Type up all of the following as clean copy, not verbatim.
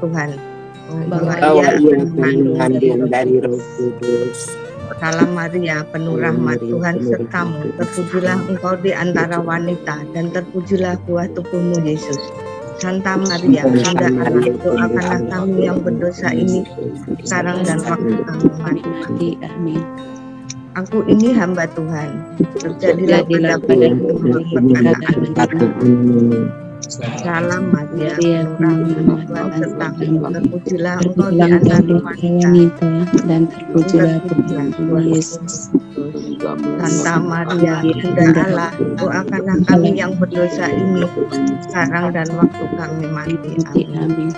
Tuhan, bahwa ia ia mengandung dari Roh Kudus. Salam Maria, penuh rahmat, Tuhan sertamu, terpujilah engkau di antara wanita, dan terpujilah buah tubuhmu Yesus. Santa Maria, Bunda Allah, doakanlah kami yang berdosa ini, sekarang dan waktu kami mati. Amin. Aku ini hamba Tuhan, terjadilah padaku perkataan ini. Salam Maria, penuh rahmat, Tuhan sertamu, terpujilah engkau di antara wanita, dan terpujilah buah Yesus. Santa Maria, Bunda Allah, doakanlah kami yang berdosa ini, sekarang dan waktu kami mati. Amin.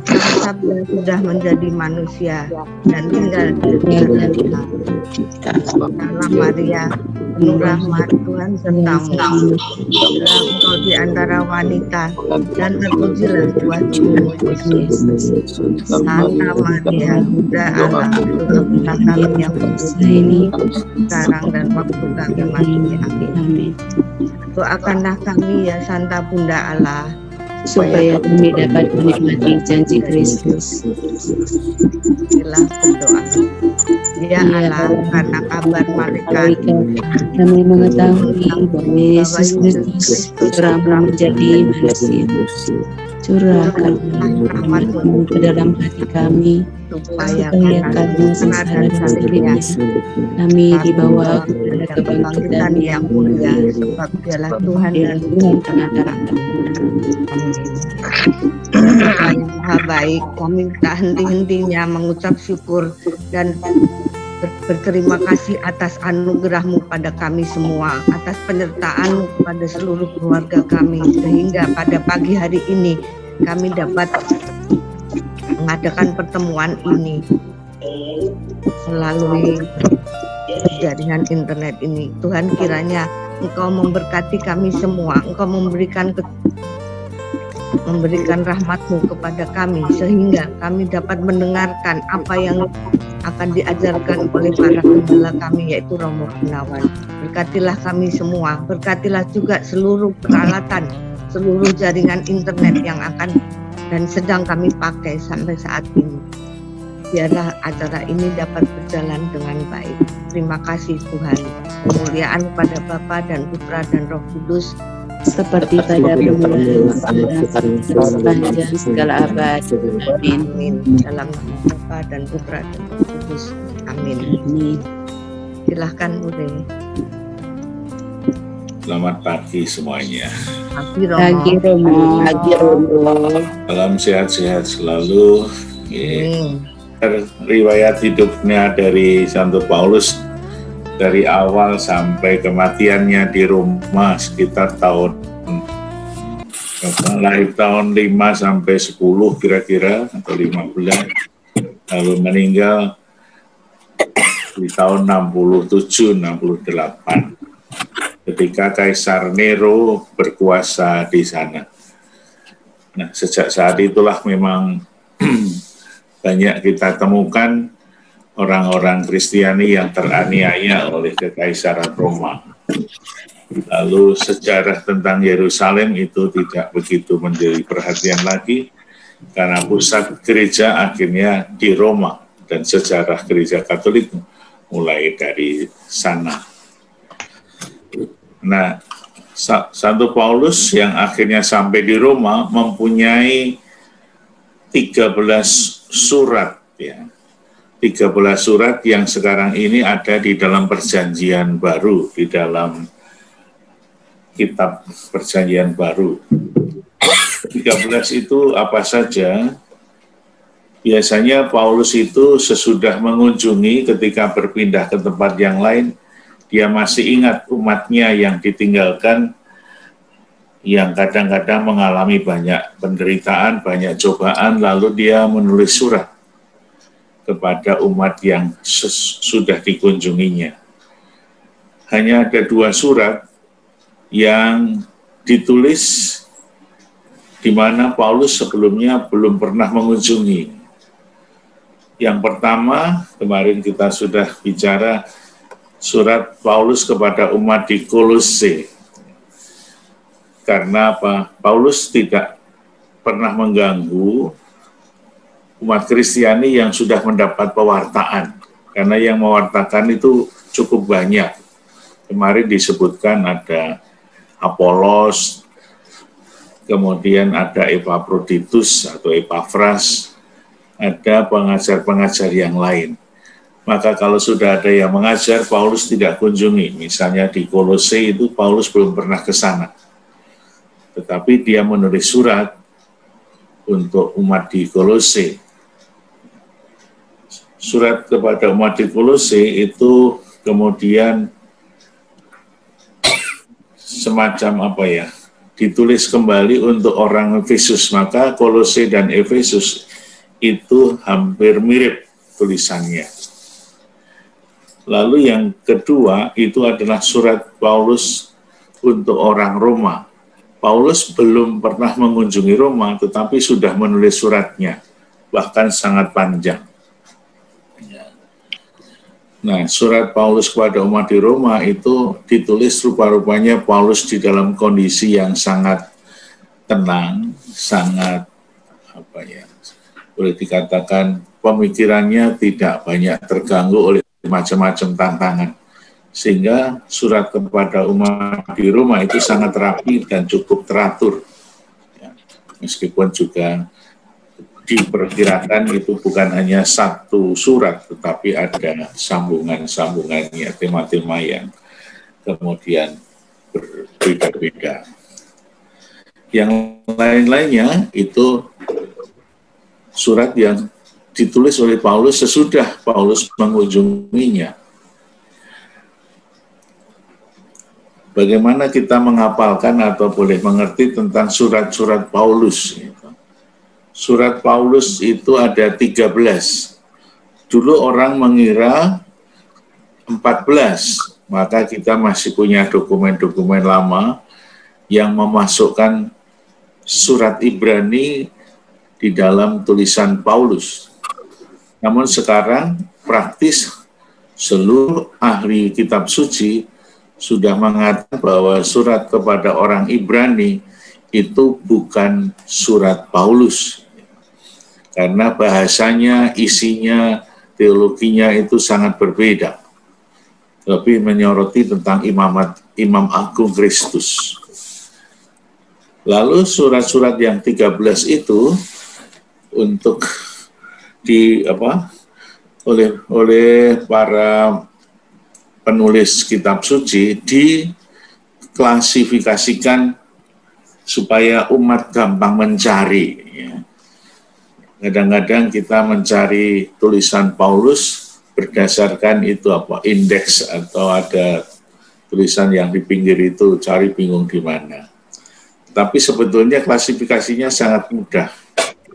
Sabda sudah menjadi manusia dan tinggal di antara kita. Salam Maria, penuh rahmat, Tuhan sertamu, terpujilah engkau di antara wanita, dan terpujilah buah tubuhmu Yesus. Santa Maria, Bunda Allah, doakanlah kami yang berdosa ini, sekarang dan waktu kami mati. Amin. Doakanlah kami ya Santa Bunda Allah, supaya kami dapat menikmati janji Kristus. Bila berdoa. Ya Allah, karena kabar malaikat kami mengetahui bahwa Yesus Kristus telah menjadi manusia. Curahkan rahmat-Mu ke dalam hati kami, supaya karena sengsara salibnya kami dibawa kepada kebangkitan yang mulia, sebab Dialah Tuhan dan Tuhan pengantar. Bapa yang Maha Baik, kami tak henti-hentinya mengucap syukur dan berterima kasih atas anugerah-Mu pada kami semua, atas penyertaan-Mu kepada seluruh keluarga kami, sehingga pada pagi hari ini kami dapat mengadakan pertemuan ini melalui jaringan internet ini. Tuhan, kiranya Engkau memberkati kami semua, Engkau memberikan rahmat-Mu kepada kami, sehingga kami dapat mendengarkan apa yang akan diajarkan oleh para gembala kami, yaitu Romo Gunawan. Berkatilah kami semua, berkatilah juga seluruh peralatan, seluruh jaringan internet yang akan dan sedang kami pakai sampai saat ini. Biarlah acara ini dapat berjalan dengan baik. Terima kasih Tuhan. Kemuliaan kepada Bapa dan Putra dan Roh Kudus, seperti pada permulaan, sepanjang segala abad. Amin. Dalam nama Bapa dan Putra dan Roh Kudus. Amin. Silahkan Bude. Selamat pagi semuanya. Pagi Romo. Salam sehat-sehat selalu. Riwayat hidupnya dari Santo Paulus dari awal sampai kematiannya di Roma sekitar lahir tahun 5 sampai 10 kira-kira atau 15, lalu meninggal di tahun 67-68 ketika Kaisar Nero berkuasa di sana. Nah, sejak saat itulah memang banyak kita temukan orang-orang Kristiani yang teraniaya oleh Kekaisaran Roma. Lalu sejarah tentang Yerusalem itu tidak begitu menjadi perhatian lagi, karena pusat gereja akhirnya di Roma, dan sejarah gereja Katolik mulai dari sana. Nah, Santo Paulus yang akhirnya sampai di Roma mempunyai 13 surat, ya. 13 surat yang sekarang ini ada di dalam Perjanjian Baru, di dalam kitab Perjanjian Baru. 13 itu apa saja? Biasanya Paulus itu sesudah mengunjungi, ketika berpindah ke tempat yang lain, dia masih ingat umatnya yang ditinggalkan, yang kadang-kadang mengalami banyak penderitaan, banyak cobaan, lalu dia menulis surat kepada umat yang sudah dikunjunginya. Hanya ada 2 surat yang ditulis di mana Paulus sebelumnya belum pernah mengunjungi. Yang pertama, kemarin kita sudah bicara, surat Paulus kepada umat di Kolose. Karena apa? Paulus tidak pernah mengganggu umat Kristiani yang sudah mendapat pewartaan, karena yang mewartakan itu cukup banyak. Kemarin disebutkan ada Apolos, kemudian ada Epaphroditus atau Epaphras, ada pengajar-pengajar yang lain. Maka kalau sudah ada yang mengajar, Paulus tidak kunjungi. Misalnya di Kolose itu Paulus belum pernah ke sana. Tetapi dia menulis surat untuk umat di Kolose. Surat kepada umat di Kolose itu kemudian semacam apa ya, ditulis kembali untuk orang Efesus. Maka Kolose dan Efesus itu hampir mirip tulisannya. Lalu yang kedua itu adalah surat Paulus untuk orang Roma. Paulus belum pernah mengunjungi Roma, tetapi sudah menulis suratnya, bahkan sangat panjang. Nah, surat Paulus kepada umat di Roma itu ditulis rupa-rupanya Paulus di dalam kondisi yang sangat tenang, sangat apa ya, boleh dikatakan pemikirannya tidak banyak terganggu oleh macam-macam tantangan, sehingga surat kepada umat di Roma itu sangat rapi dan cukup teratur, ya, meskipun juga diperkirakan itu bukan hanya satu surat, tetapi ada sambungan-sambungannya, tema-tema yang kemudian berbeda-beda. Yang lain-lainnya itu surat yang ditulis oleh Paulus sesudah Paulus mengunjunginya. Bagaimana kita menghafalkan atau boleh mengerti tentang surat-surat Paulus? Surat Paulus itu ada 13. Dulu orang mengira 14, maka kita masih punya dokumen-dokumen lama yang memasukkan surat Ibrani di dalam tulisan Paulus. Namun sekarang praktis seluruh ahli kitab suci sudah mengatakan bahwa surat kepada orang Ibrani itu bukan surat Paulus. Karena bahasanya, isinya, teologinya itu sangat berbeda. Lebih menyoroti tentang Imam Agung Kristus. Lalu surat-surat yang 13 itu untuk oleh para penulis kitab suci diklasifikasikan supaya umat gampang mencari. Ya. Kadang-kadang kita mencari tulisan Paulus berdasarkan itu indeks, atau ada tulisan yang di pinggir itu cari bingung di mana. Tapi sebetulnya klasifikasinya sangat mudah.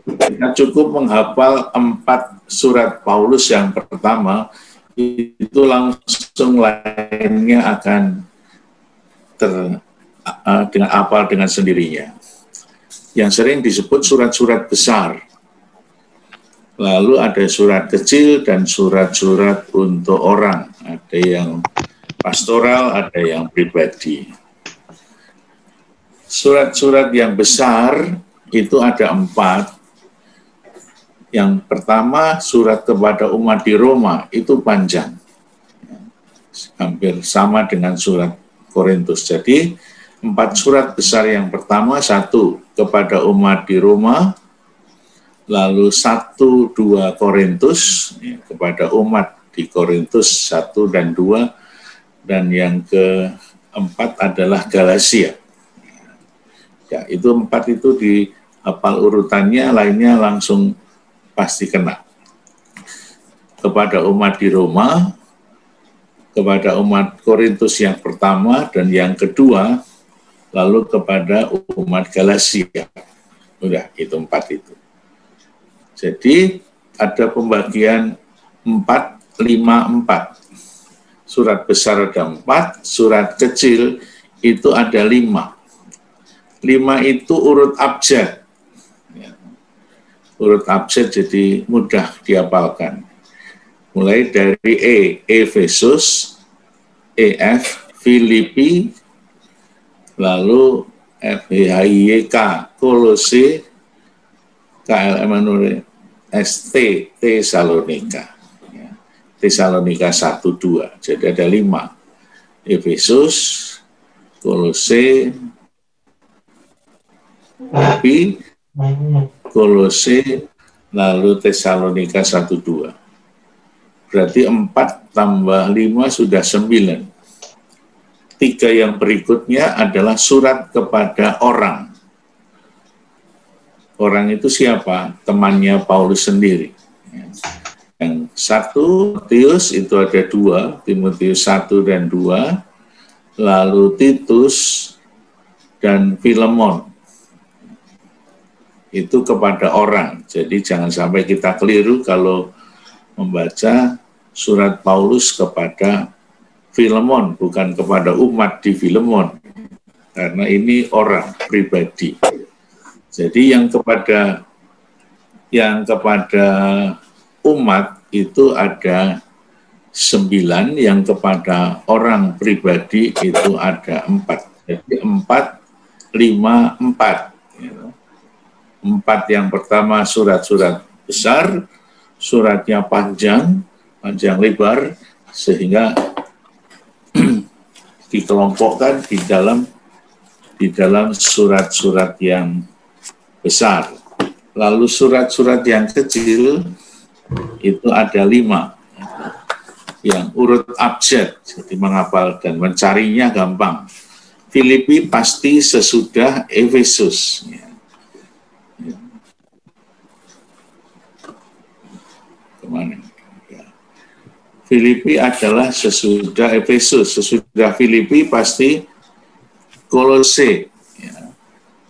Kita cukup menghafal 4 surat Paulus yang pertama, itu langsung lainnya akan hafal dengan sendirinya. Yang sering disebut surat-surat besar. Lalu ada surat kecil dan surat-surat untuk orang. Ada yang pastoral, ada yang pribadi. Surat-surat yang besar itu ada 4. Yang pertama, surat kepada umat di Roma, itu panjang. Hampir sama dengan surat Korintus. Jadi, 4 surat besar yang pertama, 1 kepada umat di Roma, lalu 1-2 Korintus, kepada umat di Korintus 1 dan 2, dan yang keempat adalah Galatia. Ya, itu 4 itu dihafal urutannya, lainnya langsung pasti kena. Kepada umat di Roma, kepada umat Korintus yang pertama dan yang kedua, lalu kepada umat Galatia. Udah, itu 4 itu. Jadi ada pembagian 4, 5, 4. Surat besar ada 4, surat kecil itu ada 5. 5 itu urut abjad. Urut abjad jadi mudah dihafalkan. Mulai dari Efesus, EF, Filipi, lalu FHIYK, Kolose, KL Emanuel, ST Tesalonika. Tesalonika 1-2. Jadi ada 5. Efesus, Kolose, Filipi, Kolose, lalu Tesalonika 1-2. Berarti 4 tambah 5 sudah 9. 3 yang berikutnya adalah surat kepada orang. Orang itu siapa? Temannya Paulus sendiri. Yang 1 Timotius itu ada 2, Timotius 1 dan 2, lalu Titus dan Filemon. Itu kepada orang. Jadi jangan sampai kita keliru kalau membaca surat Paulus kepada Filemon, bukan kepada umat di Filemon. Karena ini orang pribadi. Jadi yang kepada umat itu ada 9, yang kepada orang pribadi itu ada 4. Jadi 4, 5, 4. 4 yang pertama surat-surat besar, suratnya panjang lebar, sehingga dikelompokkan di dalam surat-surat yang besar. Lalu surat-surat yang kecil itu ada 5 yang urut abjad, jadi menghafal dan mencarinya gampang. Filipi pasti sesudah Efesus. Kemana? Filipi adalah sesudah Efesus, sesudah Filipi pasti Kolose.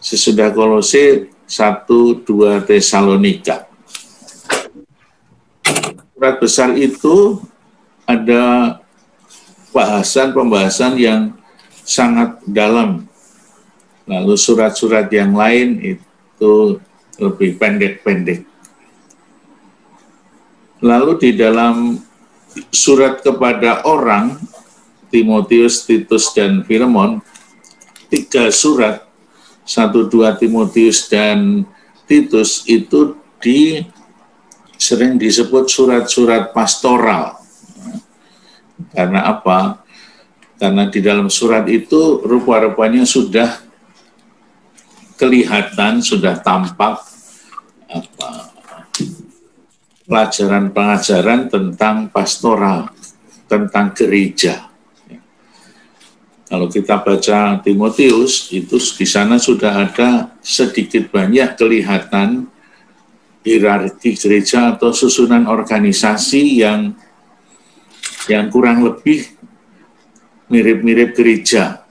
Sesudah Kolose 1-2 Tesalonika. Surat besar itu ada pembahasan yang sangat dalam. Lalu surat-surat yang lain itu lebih pendek-pendek. Lalu di dalam surat kepada orang, Timotius, Titus, dan Filemon, 3 surat, 1-2 Timotius dan Titus itu sering disebut surat-surat pastoral. Karena apa? Karena di dalam surat itu rupa-rupanya sudah kelihatan, sudah tampak pelajaran-pengajaran tentang pastoral, tentang gereja. Kalau kita baca Timotius, itu di sana sudah ada sedikit banyak kelihatan hierarki gereja atau susunan organisasi yang kurang lebih mirip-mirip gereja.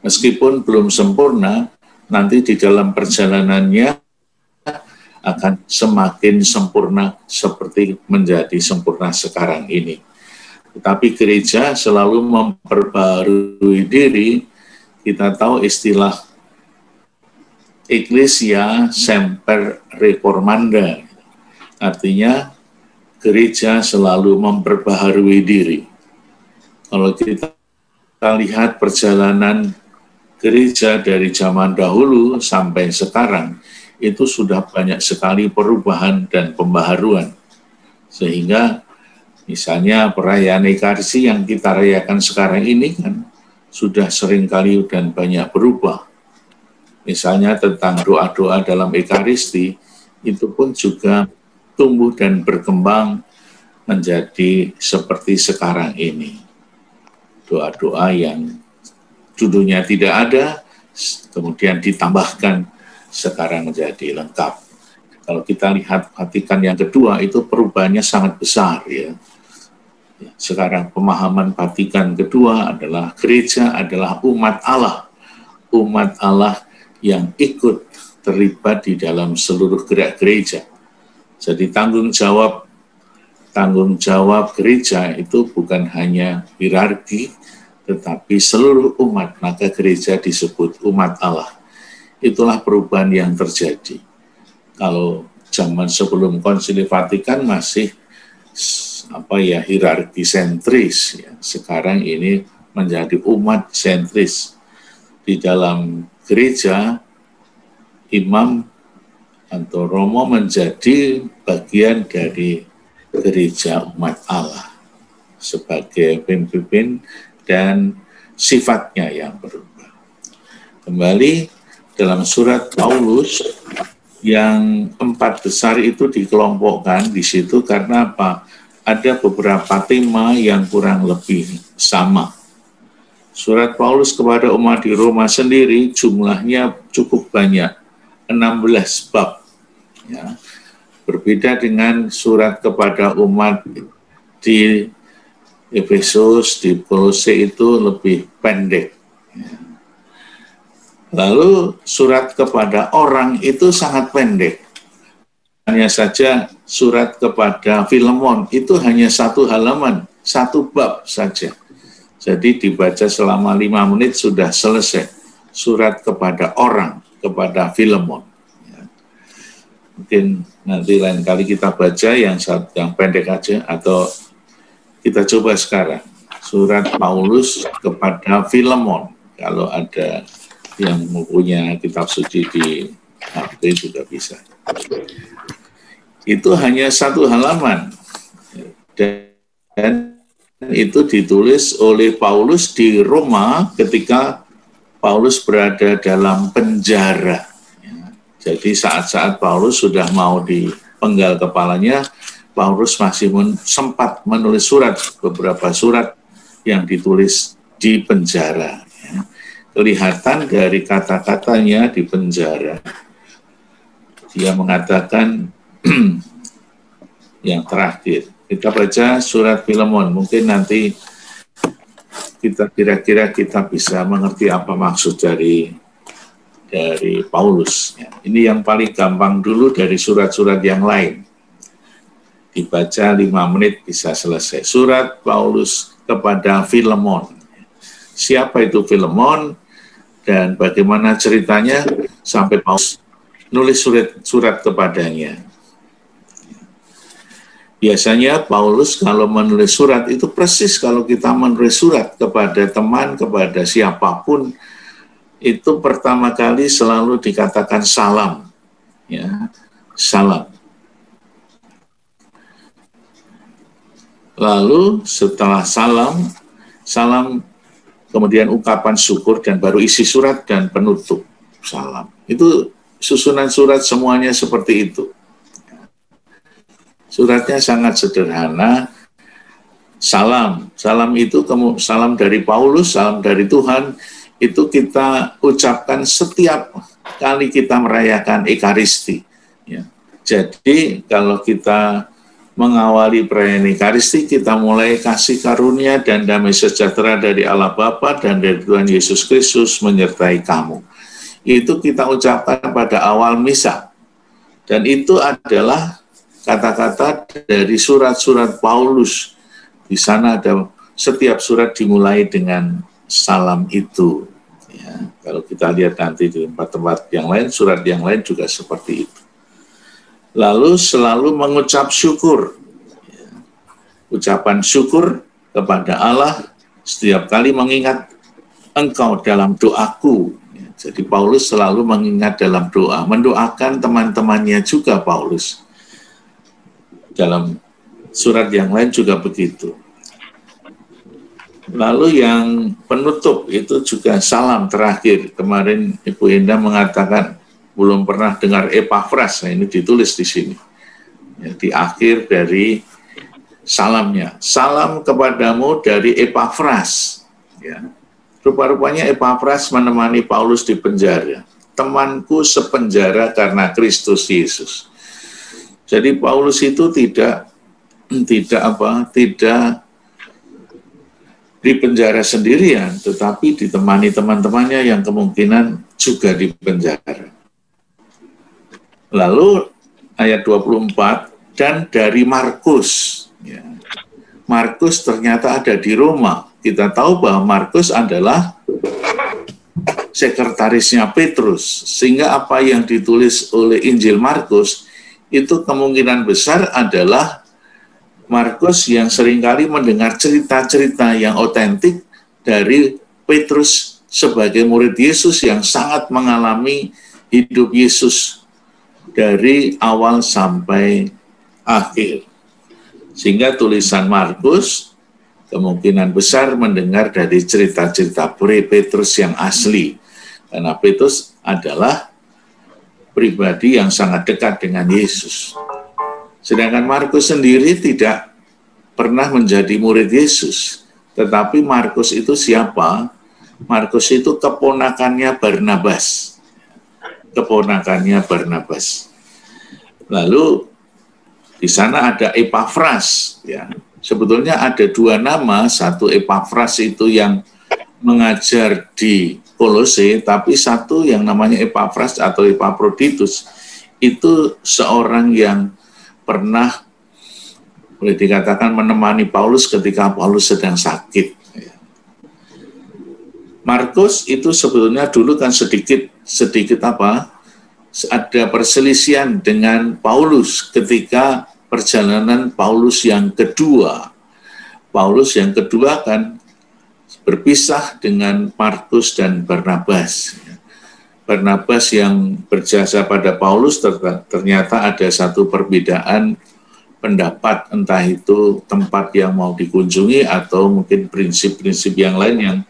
Meskipun belum sempurna, nanti di dalam perjalanannya akan semakin sempurna seperti menjadi sempurna sekarang ini. Tetapi gereja selalu memperbarui diri. Kita tahu istilah Ecclesia Semper Reformanda. Artinya gereja selalu memperbaharui diri. Kalau kita lihat perjalanan gereja dari zaman dahulu sampai sekarang, itu sudah banyak sekali perubahan dan pembaharuan. Sehingga misalnya perayaan Ekaristi yang kita rayakan sekarang ini kan sudah sering kali dan banyak berubah. Misalnya tentang doa-doa dalam Ekaristi, itu pun juga tumbuh dan berkembang menjadi seperti sekarang ini. Doa-doa yang dulunya tidak ada, kemudian ditambahkan, sekarang menjadi lengkap. Kalau kita lihat Vatikan yang kedua, itu perubahannya sangat besar ya. Sekarang pemahaman Vatikan kedua adalah gereja adalah umat Allah yang ikut terlibat di dalam seluruh gerak gereja. Jadi tanggung jawab gereja itu bukan hanya hierarki, tetapi seluruh umat, maka gereja disebut umat Allah. Itulah perubahan yang terjadi. Kalau zaman sebelum Konsili Vatikan masih hierarki sentris, ya. Sekarang ini menjadi umat sentris. Di dalam gereja, imam atau Romo menjadi bagian dari gereja umat Allah sebagai pemimpin dan sifatnya yang berubah. Kembali dalam surat Paulus yang 4 besar itu dikelompokkan di situ karena apa? Ada beberapa tema yang kurang lebih sama. Surat Paulus kepada umat di Roma sendiri jumlahnya cukup banyak, 16 bab. Ya. Berbeda dengan surat kepada umat di Efesus, di Kolose itu lebih pendek. Ya. Lalu surat kepada orang itu sangat pendek. Hanya saja surat kepada Filemon itu hanya 1 halaman, 1 bab saja. Jadi dibaca selama 5 menit sudah selesai. Surat kepada orang, kepada Filemon. Ya. Mungkin nanti lain kali kita baca yang pendek aja, atau kita coba sekarang. Surat Paulus kepada Filemon. Kalau ada yang mempunyai kitab suci di HP juga bisa. Itu hanya 1 halaman. Dan itu ditulis oleh Paulus di Roma ketika Paulus berada dalam penjara. Jadi saat-saat Paulus sudah mau dipenggal kepalanya, Paulus masih sempat menulis surat, beberapa surat yang ditulis di penjara. Kelihatan dari kata-katanya di penjara. Dia mengatakan yang terakhir. Kita baca surat Filemon. Mungkin nanti kita kira-kira kita bisa mengerti apa maksud dari Paulus. Ini yang paling gampang dulu dari surat-surat yang lain. Dibaca 5 menit bisa selesai. Surat Paulus kepada Filemon. Siapa itu Filemon? Dan bagaimana ceritanya sampai Paulus nulis surat kepadanya. Biasanya Paulus kalau menulis surat itu persis kalau kita menulis surat kepada teman, kepada siapapun, itu pertama kali selalu dikatakan salam. Ya, salam. Lalu setelah salam kemudian ungkapan syukur, dan baru isi surat dan penutup salam. Itu susunan surat semuanya seperti itu. Suratnya sangat sederhana. Salam itu salam dari Paulus, salam dari Tuhan, itu kita ucapkan setiap kali kita merayakan Ekaristi. Ya. Jadi kalau kita mengawali perayaan Ekaristi, kita mulai kasih karunia dan damai sejahtera dari Allah Bapa dan dari Tuhan Yesus Kristus menyertai kamu. Itu kita ucapkan pada awal misa. Dan itu adalah kata-kata dari surat-surat Paulus. Di sana ada setiap surat dimulai dengan salam itu. Ya, kalau kita lihat nanti di tempat-tempat yang lain, surat yang lain juga seperti itu. Lalu selalu mengucap syukur. Ya. Ucapan syukur kepada Allah setiap kali mengingat engkau dalam doaku. Ya. Jadi Paulus selalu mengingat dalam doa, mendoakan teman-temannya juga Paulus. Dalam surat yang lain juga begitu. Lalu yang penutup itu juga salam terakhir. Kemarin Ibu Indah mengatakan belum pernah dengar Epafras. Nah, ini ditulis di sini. Ya, di akhir dari salamnya. Salam kepadamu dari Epafras. Ya. Rupa-rupanya Epafras menemani Paulus di penjara. Temanku sepenjara karena Kristus Yesus. Jadi Paulus itu tidak di penjara sendirian, tetapi ditemani teman-temannya yang kemungkinan juga di penjara. Lalu ayat 24, dan dari Markus. Ya. Markus ternyata ada di Roma. Kita tahu bahwa Markus adalah sekretarisnya Petrus. Sehingga apa yang ditulis oleh Injil Markus, itu kemungkinan besar adalah Markus yang seringkali mendengar cerita-cerita yang otentik dari Petrus sebagai murid Yesus yang sangat mengalami hidup Yesus dari awal sampai akhir. Sehingga tulisan Markus kemungkinan besar mendengar dari cerita-cerita Petrus yang asli. Karena Petrus adalah pribadi yang sangat dekat dengan Yesus. Sedangkan Markus sendiri tidak pernah menjadi murid Yesus. Tetapi Markus itu siapa? Markus itu keponakannya Barnabas. Keponakannya Barnabas. Lalu di sana ada Epafras, ya. Sebetulnya ada dua nama, satu Epafras itu yang mengajar di Kolose, tapi satu yang namanya Epafras atau Epaphroditus itu seorang yang pernah boleh dikatakan menemani Paulus ketika Paulus sedang sakit. Markus itu sebetulnya dulu kan sedikit apa? Ada perselisihan dengan Paulus ketika perjalanan Paulus yang kedua. Paulus yang kedua kan berpisah dengan Markus dan Barnabas. Barnabas yang berjasa pada Paulus ternyata ada satu perbedaan pendapat, entah itu tempat yang mau dikunjungi atau mungkin prinsip-prinsip yang lain yang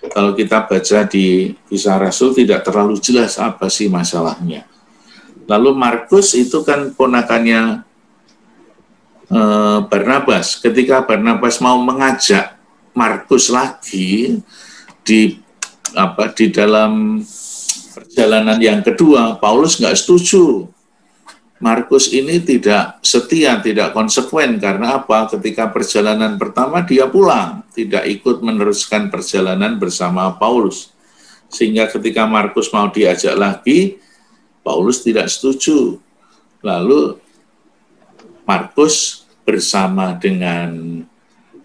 kalau kita baca di Kisah Rasul tidak terlalu jelas apa sih masalahnya. Lalu Markus itu kan ponakannya Barnabas. Ketika Barnabas mau mengajak Markus lagi di dalam perjalanan yang kedua, Paulus nggak setuju. Markus ini tidak setia, tidak konsekuen. Karena apa? Ketika perjalanan pertama dia pulang, tidak ikut meneruskan perjalanan bersama Paulus. Sehingga ketika Markus mau diajak lagi, Paulus tidak setuju. Lalu Markus bersama dengan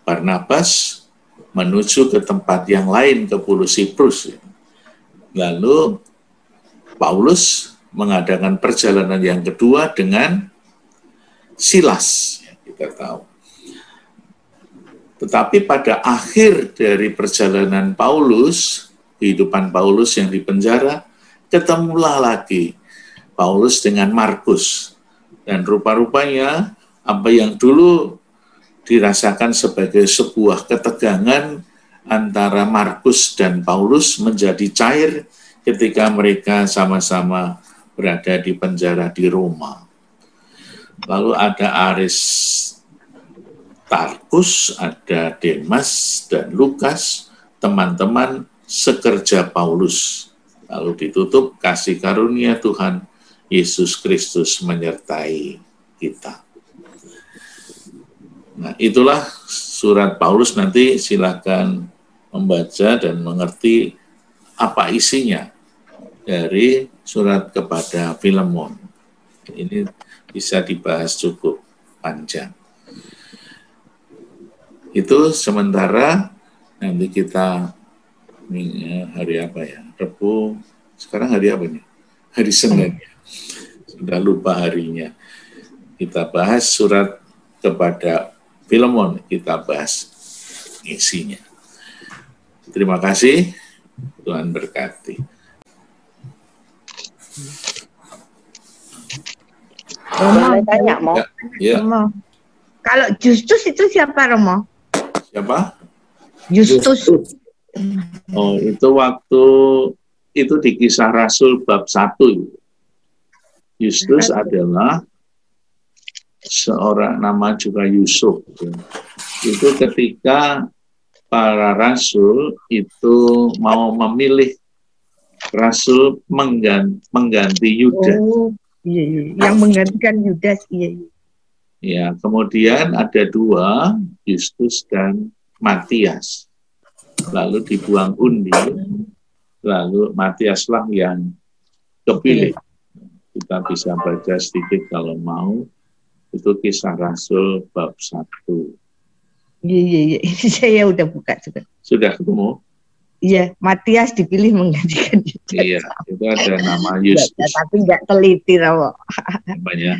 Barnabas menuju ke tempat yang lain, ke Pulau Siprus. Lalu Paulus mengadakan perjalanan yang kedua dengan Silas, kita tahu. Tetapi pada akhir dari perjalanan Paulus, kehidupan Paulus yang di penjara, ketemulah lagi Paulus dengan Markus. Dan rupa-rupanya apa yang dulu dirasakan sebagai sebuah ketegangan antara Markus dan Paulus menjadi cair ketika mereka sama-sama berada di penjara di Roma. Lalu ada Aristarkus, ada Demas dan Lukas, teman-teman sekerja Paulus. Lalu ditutup, kasih karunia Tuhan Yesus Kristus menyertai kita. Nah, itulah surat Paulus. Nanti silakan membaca dan mengerti apa isinya dari surat kepada Filemon. Ini bisa dibahas cukup panjang. Itu sementara. Nanti kita hari apa ya? Rabu. Sekarang hari apa nih? Hari Senin. Sudah lupa harinya. Kita bahas surat kepada Filemon. Kita bahas isinya. Terima kasih. Tuhan berkati. Romo, tanya, Mo. Ya. Romo. Kalau Justus itu siapa, Romo? Siapa? Justus. Oh, itu waktu itu di Kisah Rasul bab 1. Justus adalah seorang nama juga Yusuf. Itu ketika para rasul itu mau memilih rasul mengganti Yudas. Oh, iya. Yang menggantikan Yudas, iya. Ya, kemudian ada dua, Justus dan Matias. Lalu dibuang undi, lalu Matiaslah yang kepilih. Kita bisa baca sedikit kalau mau. Itu Kisah Rasul bab 1. Iya. Ini saya udah buka juga. Sudah ketemu? Iya, Matias dipilih menggantikan Yudas. Iya, itu ada nama Justus. Tapi nggak teliti, Romo. Namanya.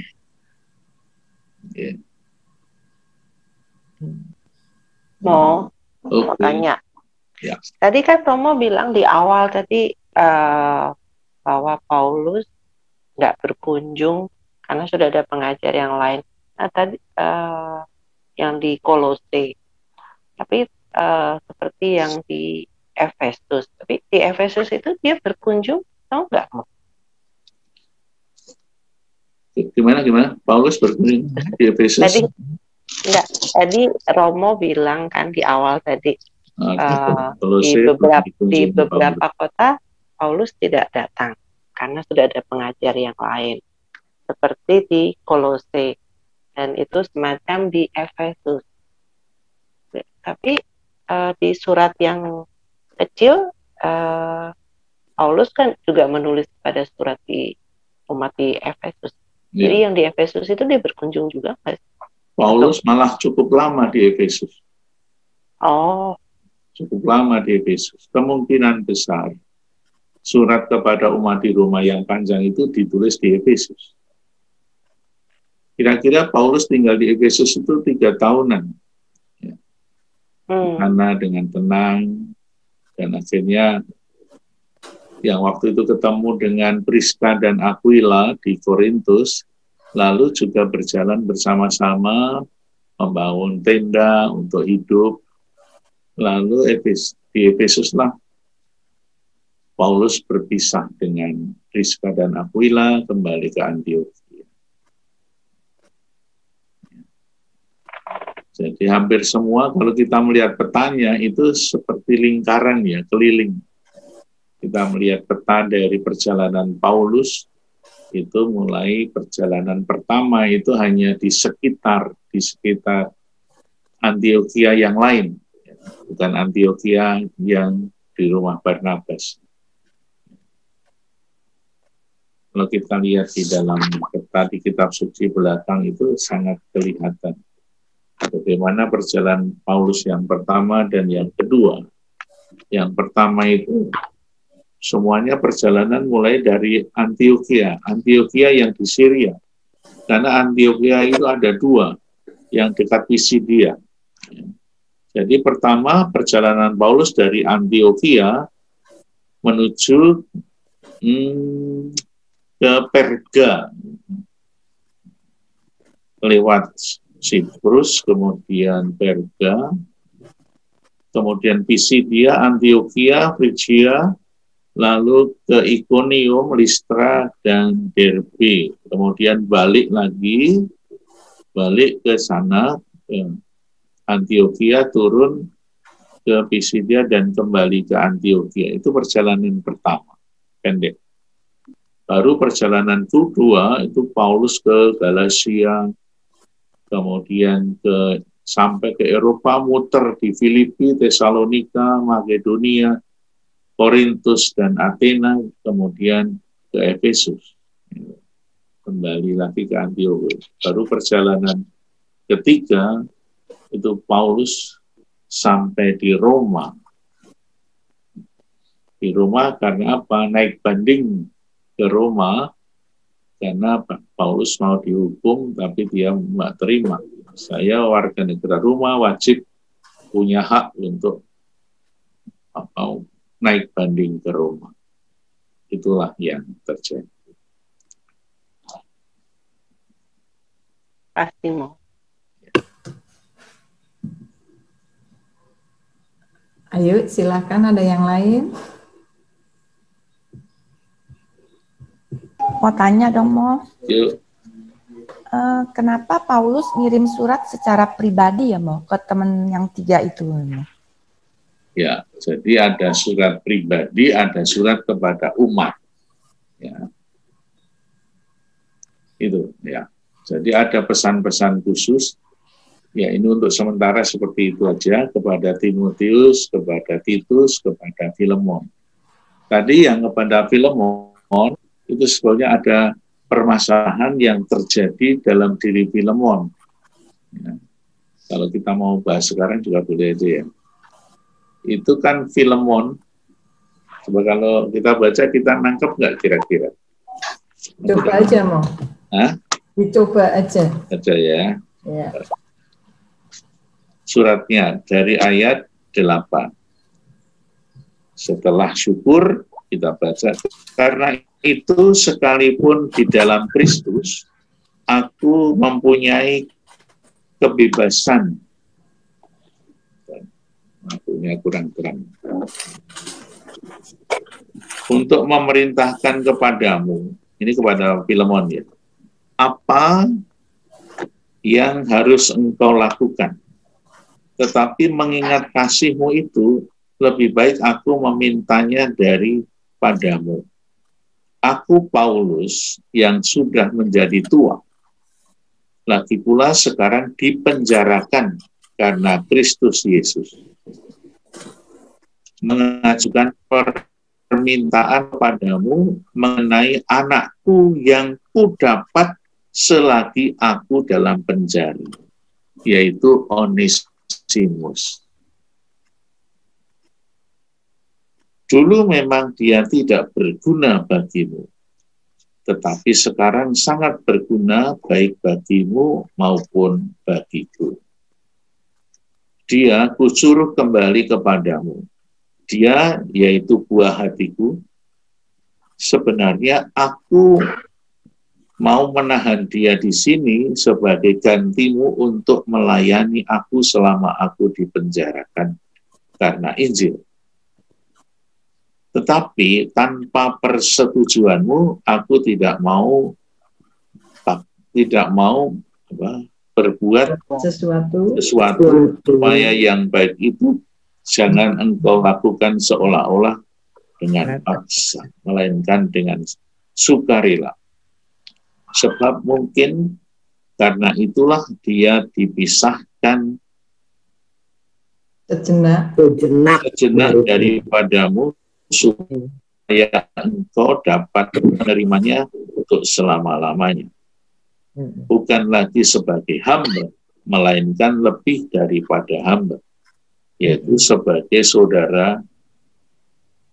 Ya. Mau Oke. tanya. Ya. Tadi kan Tomo bilang di awal tadi bahwa Paulus nggak berkunjung karena sudah ada pengajar yang lain. Nah tadi yang di Kolose, tapi seperti yang di Efesus. Tapi di Efesus itu dia berkunjung, tahu nggak? Gimana? Paulus berkunjung di Efesus? Tadi Romo bilang kan di awal tadi, di beberapa kota Paulus tidak datang karena sudah ada pengajar yang lain, seperti di Kolose, dan itu semacam di Efesus. Tapi di surat yang kecil, Paulus kan juga menulis pada surat di umat di Efesus. Ya. Jadi yang di Efesus itu dia berkunjung juga, nggak? Paulus malah cukup lama di Efesus. Oh. Cukup lama di Efesus. Kemungkinan besar surat kepada umat di Roma yang panjang itu ditulis di Efesus. Kira-kira Paulus tinggal di Efesus itu 3 tahunan. Ya. Karena dengan tenang, dan akhirnya yang waktu itu ketemu dengan Priska dan Aquila di Korintus, lalu juga berjalan bersama-sama membangun tenda untuk hidup. Lalu di Efesuslah Paulus berpisah dengan Priska dan Aquila kembali ke Antiokhia. Jadi hampir semua kalau kita melihat petanya itu seperti lingkaran ya, keliling. Kita melihat peta dari perjalanan Paulus, itu mulai perjalanan pertama itu hanya di sekitar Antiokhia yang lain, bukan Antiokhia yang di rumah Barnabas. Kalau kita lihat di dalam peta di kitab suci belakang itu sangat kelihatan bagaimana perjalanan Paulus yang pertama dan yang kedua. Yang pertama itu semuanya perjalanan mulai dari Antiokhia yang di Syria. Karena Antiokhia itu ada 2 yang dekat Pisidia. Jadi pertama perjalanan Paulus dari Antiokhia menuju ke Perga, lewat Siprus, kemudian Perga, kemudian Pisidia, Antiokhia, Frigia, lalu ke Ikonium, Listra, dan Derbe. Kemudian balik ke sana, ke Antiokhia, turun ke Pisidia, dan kembali ke Antiokhia. Itu perjalanan pertama, pendek. Baru perjalanan kedua, itu Paulus ke Galatia, kemudian sampai ke Eropa, muter di Filipi, Tesalonika, Makedonia, Korintus dan Athena, kemudian ke Efesus, kembali lagi ke Antiokhia. Baru perjalanan ketiga itu Paulus sampai di Roma. Di Roma karena apa? Naik banding ke Roma karena Paulus mau dihukum tapi dia nggak terima. Saya warga negara Roma wajib punya hak untuk naik banding ke Roma. Itulah yang terjadi. Pasti mau. Ayo, silakan ada yang lain. Mau tanya dong, Mo. Yuk. Kenapa Paulus ngirim surat secara pribadi ya, Mo, ke teman yang 3 itu? Mo? Ya, jadi ada surat pribadi, ada surat kepada umat. Ya. Itu, ya. Jadi ada pesan-pesan khusus. Ya, ini untuk sementara seperti itu aja, kepada Timotius, kepada Titus, kepada Filemon. Tadi yang kepada Filemon itu sebetulnya ada permasalahan yang terjadi dalam diri Filemon. Ya. Kalau kita mau bahas sekarang juga boleh itu ya. Itu kan Filemon. Coba kalau kita baca, kita nangkep nggak kira-kira? Coba aja, Mo. Hah? Dicoba aja. Aja ya. Ya. Suratnya dari ayat 8. Setelah syukur, kita baca. Karena itu sekalipun di dalam Kristus, aku mempunyai kebebasan. Akunya kurang-kurang. Untuk memerintahkan kepadamu, ini kepada Filemon ya, apa yang harus engkau lakukan. Tetapi mengingat kasihmu itu, lebih baik aku memintanya daripadamu. Aku Paulus yang sudah menjadi tua, lagi pula sekarang dipenjarakan karena Kristus Yesus, mengajukan permintaan padamu mengenai anakku yang kudapat selagi aku dalam penjara, yaitu Onesimus. Dulu memang dia tidak berguna bagimu, tetapi sekarang sangat berguna baik bagimu maupun bagiku. Dia kusuruh kembali kepadamu. Dia, yaitu buah hatiku. Sebenarnya aku mau menahan dia di sini sebagai gantimu untuk melayani aku selama aku dipenjarakan karena Injil. Tetapi tanpa persetujuanmu, aku tidak mau berbuat sesuatu supaya yang baik itu jangan engkau lakukan seolah-olah dengan paksa, melainkan dengan sukarela. Sebab mungkin karena itulah dia dipisahkan sejenak daripadamu, supaya engkau dapat menerimanya untuk selama-lamanya. Bukan lagi sebagai hamba, melainkan lebih daripada hamba, yaitu sebagai saudara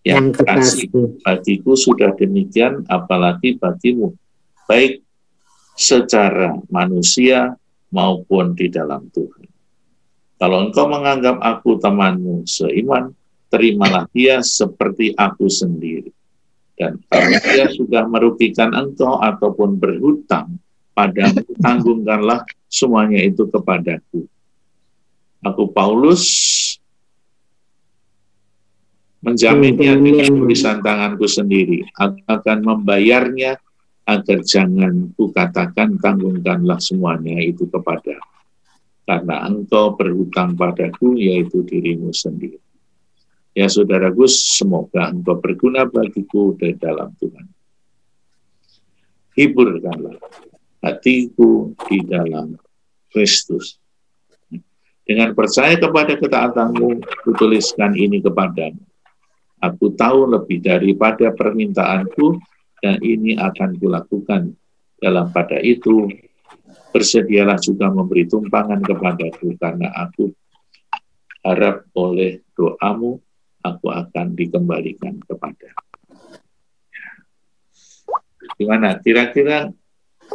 yang kasih. Bagiku sudah demikian, apalagi bagimu, baik secara manusia maupun di dalam Tuhan. Kalau engkau menganggap aku temanmu seiman, terimalah dia seperti aku sendiri. Dan kalau dia sudah merugikan engkau ataupun berhutang padamu, tanggungkanlah semuanya itu kepadaku. Aku Paulus menjaminnya dengan tulisan tanganku sendiri. Aku akan membayarnya agar jangan kukatakan tanggungkanlah semuanya itu kepadaku. Karena engkau berhutang padaku, yaitu dirimu sendiri. Ya saudaraku, semoga engkau berguna bagiku di dalam Tuhan. Hiburkanlah hatiku di dalam Kristus. Dengan percaya kepada ketaatanmu, kutuliskan ini kepadamu. Aku tahu lebih daripada permintaanku, dan ini akan kulakukan. Dalam pada itu, bersedialah juga memberi tumpangan kepadaku, karena aku harap oleh doamu, aku akan dikembalikan kepada. Gimana? Kira-kira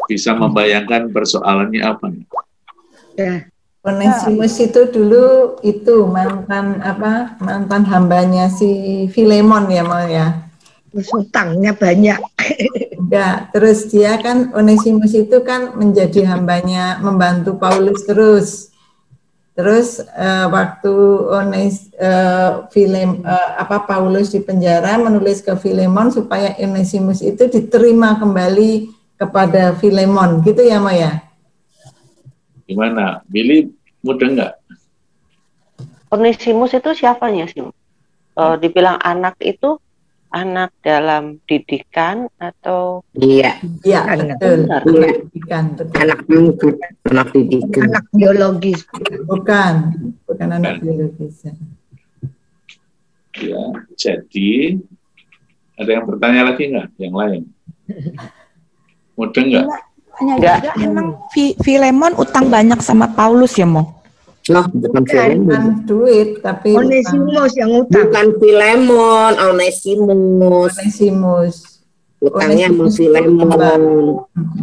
bisa membayangkan persoalannya apa? Ya. Onesimus itu dulu itu mantan hambanya si Filemon ya, Mal ya. Utangnya banyak. Enggak, terus dia kan Onesimus itu kan menjadi hambanya, membantu Paulus terus. Terus waktu Paulus di penjara menulis ke Filemon supaya Onesimus itu diterima kembali kepada Filemon, gitu ya, Maya? Gimana? Billy mudah nggak? Onesimus itu siapanya sih? Dibilang anak itu anak dalam didikan atau? Iya, betul. Didikan, betul. Anak didikan. Anak biologis. Bukan anak biologis. Ya, jadi ada yang bertanya lagi nggak? Yang lain? Mudah nggak? Hanya juga emang Filemon utang banyak sama Paulus ya, Mo? Loh, bukan duit, tapi Onesimus yang utang. Bukan Filemon, Onesimus. Utangnya sama Filemon.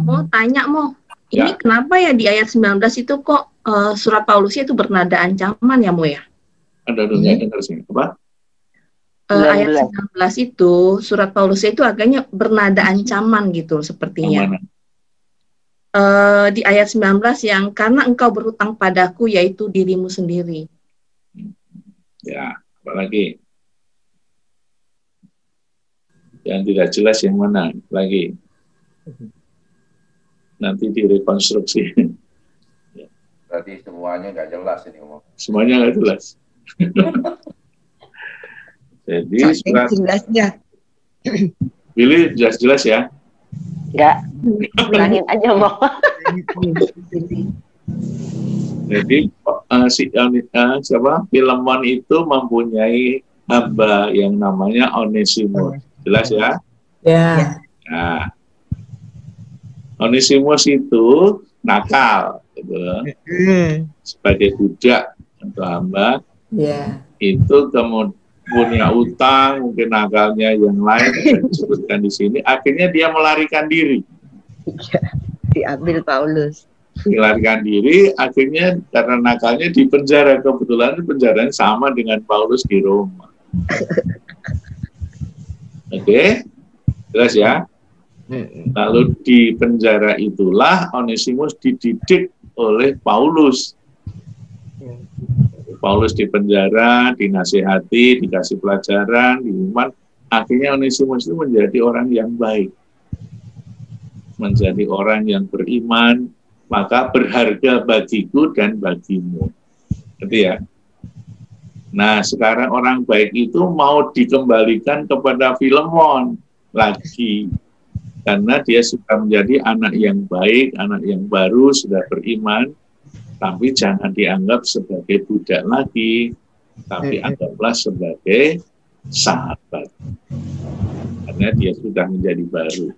Oh, tanya, Mo. Ini kenapa ya di ayat 19 itu kok surat Paulusnya itu bernada ancaman ya, Mo ya? Ada dengar sih, apa? ayat 19 itu, surat Paulus itu agaknya bernada ancaman gitu sepertinya. Di ayat 19 yang karena engkau berhutang padaku yaitu dirimu sendiri. Ya, apalagi? Yang tidak jelas yang mana lagi? Nanti direkonstruksi. Berarti semuanya nggak jelas ini, Om. Semuanya nggak jelas. Jadi surat jelasnya. Billy jelas-jelas ya? Enggak, bilangin aja mau. Jadi Filemon itu mempunyai hamba yang namanya Onesimus. Jelas ya? Ya. Nah, Onesimus itu nakal, gitu. Sebagai budak atau hamba, itu kemudian punya utang, mungkin nakalnya yang lain yang disebutkan di sini. Akhirnya dia melarikan diri. Diambil Paulus. Melarikan diri, akhirnya karena nakalnya di penjara. Kebetulan penjaranya sama dengan Paulus di Roma. Oke, jelas ya? Lalu di penjara itulah Onesimus dididik oleh Paulus. Paulus di penjara, dinasihati, dikasih pelajaran, diiman. Akhirnya Onesimus itu menjadi orang yang baik. Menjadi orang yang beriman, maka berharga bagiku dan bagimu. Gitu ya. Nah, sekarang orang baik itu mau dikembalikan kepada Filemon lagi. Karena dia sudah menjadi anak yang baik, anak yang baru, sudah beriman. Tapi jangan dianggap sebagai budak lagi, tapi anggaplah sebagai sahabat. Karena dia sudah menjadi baru.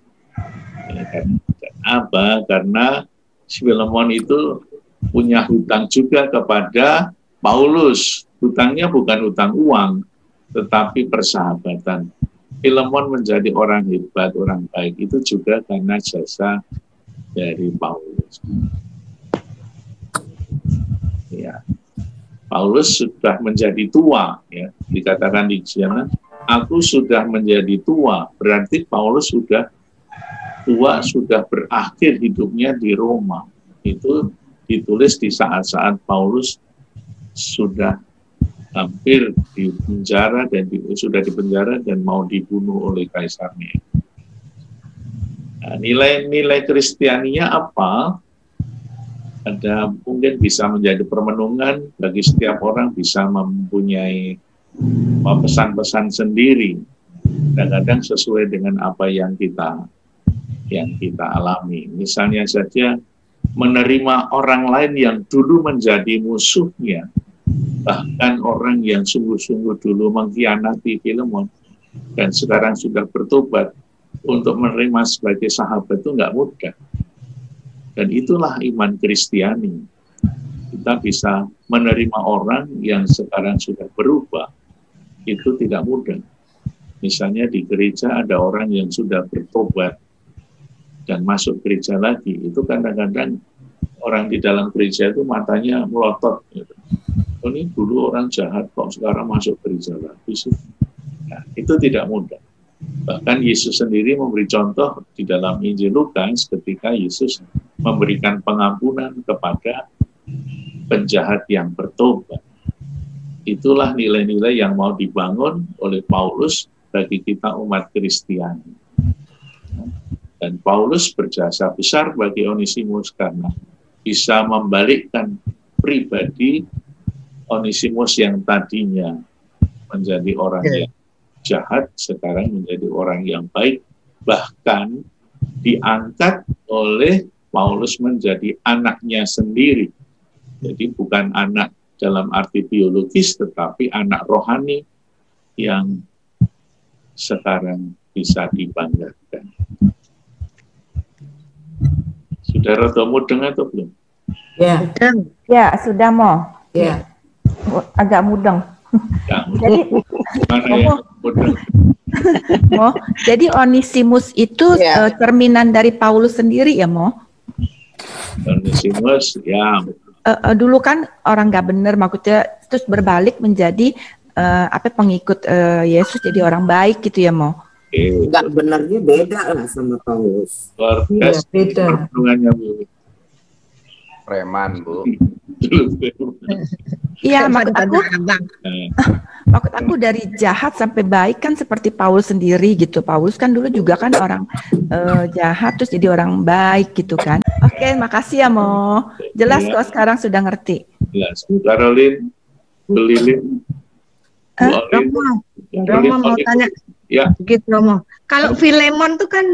Apa? Karena Filemon itu punya hutang juga kepada Paulus. Hutangnya bukan hutang uang, tetapi persahabatan. Filemon menjadi orang hebat, orang baik itu juga karena jasa dari Paulus. Ya, Paulus sudah menjadi tua, ya, dikatakan di sana, aku sudah menjadi tua, berarti Paulus sudah tua, sudah berakhir hidupnya di Roma. Itu ditulis di saat-saat Paulus sudah hampir di penjara dan sudah di penjara dan mau dibunuh oleh kaisarnya. Nah, nilai-nilai Kristianinya apa? Ada mungkin bisa menjadi permenungan bagi setiap orang, bisa mempunyai pesan-pesan sendiri, kadang-kadang sesuai dengan apa yang kita alami. Misalnya saja menerima orang lain yang dulu menjadi musuhnya, bahkan orang yang sungguh-sungguh dulu mengkhianati Filemon dan sekarang sudah bertobat, untuk menerima sebagai sahabat itu nggak mudah. Dan itulah iman Kristiani. Kita bisa menerima orang yang sekarang sudah berubah. Itu tidak mudah. Misalnya di gereja ada orang yang sudah bertobat dan masuk gereja lagi. Itu kadang-kadang orang di dalam gereja itu matanya melotot. Gitu. Oh, ini dulu orang jahat kok sekarang masuk gereja lagi sih. Nah, itu tidak mudah. Bahkan Yesus sendiri memberi contoh di dalam Injil Lukas ketika Yesus memberikan pengampunan kepada penjahat yang bertobat. Itulah nilai-nilai yang mau dibangun oleh Paulus bagi kita umat Kristiani. Dan Paulus berjasa besar bagi Onesimus karena bisa membalikkan pribadi Onesimus yang tadinya menjadi orang yang jahat, sekarang menjadi orang yang baik, bahkan diangkat oleh Paulus menjadi anaknya sendiri. Jadi bukan anak dalam arti biologis, tetapi anak rohani yang sekarang bisa dibanggakan. Sudah rada mudeng atau belum? Ya. Ya, sudah mau. Ya. Agak mudeng. Jadi mana ya? Mo, jadi Onesimus itu cerminan dari Paulus sendiri ya, Mo? Onesimus, ya. Dulu kan orang nggak benar, maksudnya terus berbalik menjadi pengikut Yesus jadi orang baik gitu ya, Mo? Enggak, benarnya beda lah sama Paulus. Luar Iya, biasa beda. hubungannya, Bu. Preman, Bu. Iya, maksud aku dari jahat sampai baik kan seperti Paulus sendiri gitu. Paulus kan dulu juga kan orang jahat terus jadi orang baik gitu kan. Oke, makasih ya, Mo. Jelas Iya. kok sekarang sudah ngerti. Jelas. Bu Caroline, Bu Lilin, Bu Olin. Romo mau tanya Ya, sedikit, Romo. Kalau Filemon tuh kan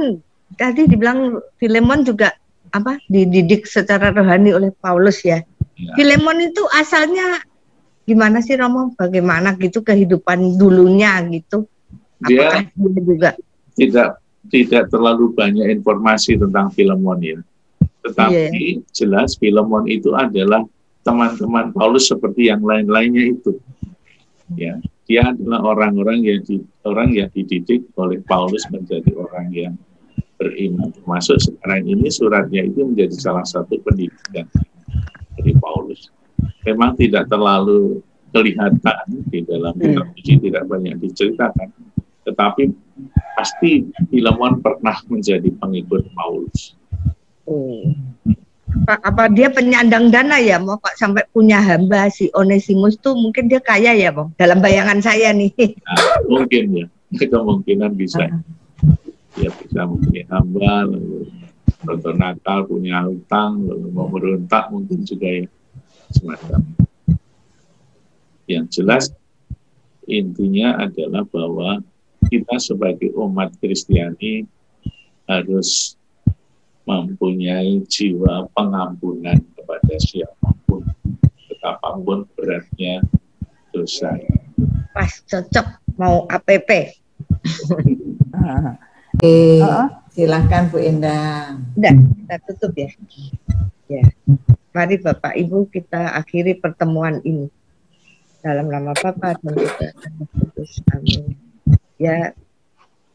tadi dibilang Filemon juga dididik secara rohani oleh Paulus ya. ya. Filemon itu asalnya gimana sih, Romo? Bagaimana gitu kehidupan dulunya gitu? Apakah dia juga tidak terlalu banyak informasi tentang Filemon ya. Tetapi jelas Filemon itu adalah teman-teman Paulus seperti yang lain-lainnya itu. Ya, dia adalah orang yang dididik oleh Paulus menjadi orang yang beriman. Termasuk sekarang ini suratnya itu menjadi salah satu pendidikan dari Paulus. Memang tidak terlalu kelihatan di dalam kitab suci, tidak banyak diceritakan. Tetapi pasti Filemon pernah menjadi pengikut Paulus. apa dia penyandang dana ya, mau kok sampai punya hamba si Onesimus tuh mungkin dia kaya ya, Bang? Dalam bayangan saya nih. Nah, mungkin ya, kemungkinan bisa. Dia bisa mempunyai hamba, lalu tonton nakal, punya hutang, lalu mau berontak mungkin juga ya, semacam. Yang jelas intinya adalah bahwa kita sebagai umat Kristiani harus mempunyai jiwa pengampunan kepada siapapun, betapapun beratnya dosa. Pas cocok mau APP. Silahkan Bu Endang. Udah, kita tutup ya. Ya, mari Bapak Ibu kita akhiri pertemuan ini dalam nama Bapa dan Putra dan Roh Kudus. Amin. Ya,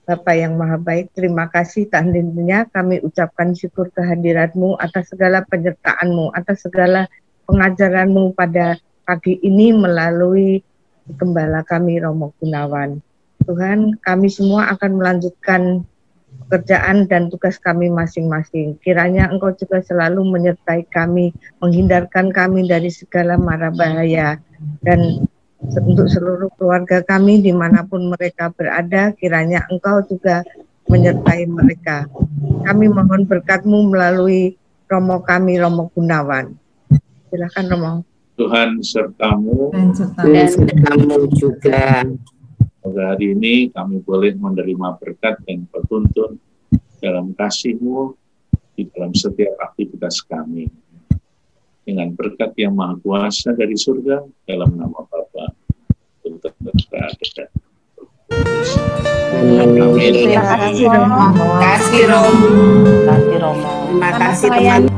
Bapa yang Maha Baik, terima kasih tak henti-hentinya kami ucapkan syukur kehadirat-Mu atas segala penyertaan-Mu, atas segala pengajaran-Mu pada pagi ini melalui Gembala kami Romo Gunawan. Tuhan, kami semua akan melanjutkan pekerjaan dan tugas kami masing-masing. Kiranya Engkau juga selalu menyertai kami, menghindarkan kami dari segala mara bahaya, dan untuk seluruh keluarga kami dimanapun mereka berada, kiranya Engkau juga menyertai mereka. Kami mohon berkat-Mu melalui Romo kami, Romo Gunawan. Silakan Romo. Tuhan sertamu Dan sertamu juga. Semoga hari ini kami boleh menerima berkat dan petuntun dalam kasih-Mu di dalam setiap aktivitas kami. Dengan berkat yang maha kuasa dari surga, dalam nama Bapa dan Putra dan Roh Kudus. Amin. Terima kasih Romo. Terima kasih Romo. Terima kasih teman.